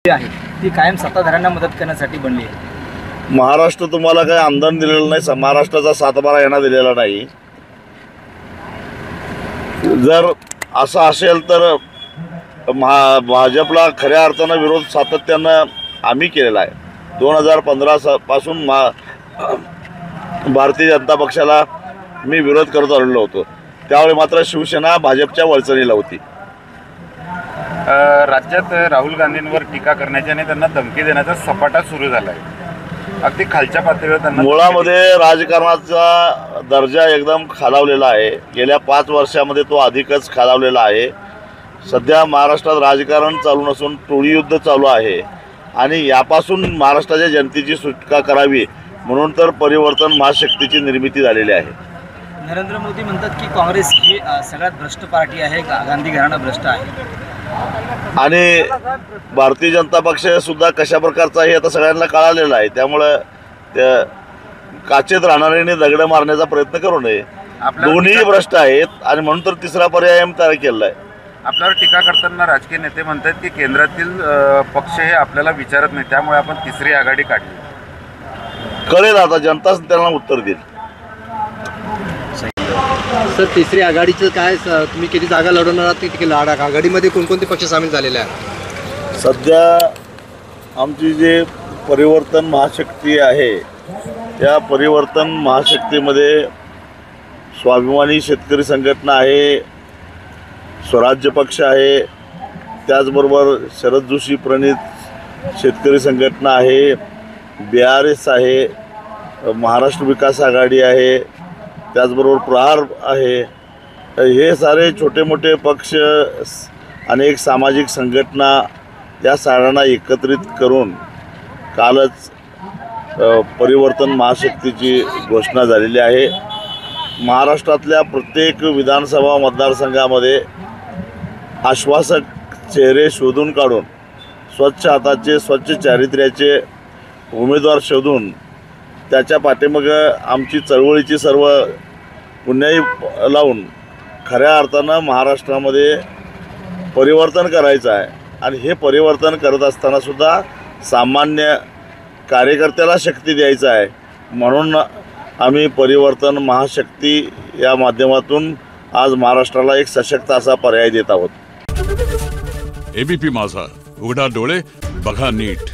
आहे ती कायम सत्ताधाऱ्यांना मदत करण्यासाठी बनली आहे। महाराष्ट्र तुम्हाला काही आमदार दिलेलं नाही, महाराष्ट्राचा 7/12 यांना दिलेला नाही। जर असं असेल तर भाजपला खऱ्या अर्थानं विरोध सातत्यानं आम्ही केलेला आहे। 2015 पासून भारतीय जनता पक्षाला मी विरोध करत आलेलो होतो, त्यावेळी मात्र शिवसेना भाजपच्या वळचणीला होती। राज्यात राहुल गांधींवर टीका करण्याची आणि त्यांना धमकी देण्याचा सपाटा सुरू झाला आहे। अगदी खालच्या पातळीवर त्यांना मुळामध्ये राजकारणाचा दर्जा एकदम खालावलेला आहे। गेल्या 5 वर्षामध्ये तो अधिकच खालावलेला आहे। सध्या महाराष्ट्रात राजकारण चालू नसून टोळी युद्ध चालू आहे आणि यापासून महाराष्ट्राच्या जनतेची सुटका करावी म्हणून तर परिवर्तन महाशक्तीची निर्मिती झालेली आहे। नरेंद्र मोदी म्हणतात की काँग्रेस ही सगळ्यात भ्रष्ट पार्टी आहे, गांधी घराणा भ्रष्ट आहे आणि भारतीय जनता पक्ष सुद्धा कशा प्रकारचा आहे आता सगळ्यांना कळालेलं आहे। त्यामुळे त्या काचेत राहणाऱ्यांनी दगड मारण्याचा प्रयत्न करू नये। दोन्ही भ्रष्ट आहेत आणि म्हणून तर तिसरा पर्याय तयार केलेला आहे। आपल्यावर टीका करताना राजकीय नेते म्हणतात की केंद्रातील पक्ष हे आपल्याला विचारत नाही, त्यामुळे आपण तिसरी आघाडी काढली। कळेल आता, जनताच त्यांना उत्तर देईल। सर, तिसरी आघाडीचं काय, तुम्ही किती जागा लढवणार आहात, किती आघाडीमध्ये कोणकोणते पक्ष सामील झालेले आहेत? सध्या आमची जे परिवर्तन महाशक्ती आहे त्या परिवर्तन महाशक्तीमध्ये स्वाभिमानी शेतकरी संघटना आहे, स्वराज्य पक्ष आहे, त्याचबरोबर शरद जोशी प्रणित शेतकरी संघटना आहे, BRS आहे, महाराष्ट्र विकास आघाडी आहे, त्याचबरोबर प्रहार आहे। हे सारे छोटे मोठे पक्ष, अनेक सामाजिक संघटना या साऱ्यांना एकत्रित करून कालच परिवर्तन महाशक्तीची घोषणा झालेली आहे। महाराष्ट्रातल्या प्रत्येक विधानसभा मतदारसंघामध्ये आश्वासक चेहरे शोधून काढून स्वच्छ हाताचे, स्वच्छ चारित्र्याचे उमेदवार शोधून त्याच्या पाठीमागे आमची चळवळीची सर्व पुण्याई लावून खऱ्या अर्थानं महाराष्ट्रामध्ये परिवर्तन करायचं आहे। आणि हे परिवर्तन करत असताना सुद्धा सामान्य कार्यकर्त्याला शक्ती द्यायचं आहे, म्हणून आम्ही परिवर्तन महाशक्ती या माध्यमातून आज महाराष्ट्राला एक सशक्त असा पर्याय देत आहोत। ABP माझा, उघडा डोळे बघा नीट।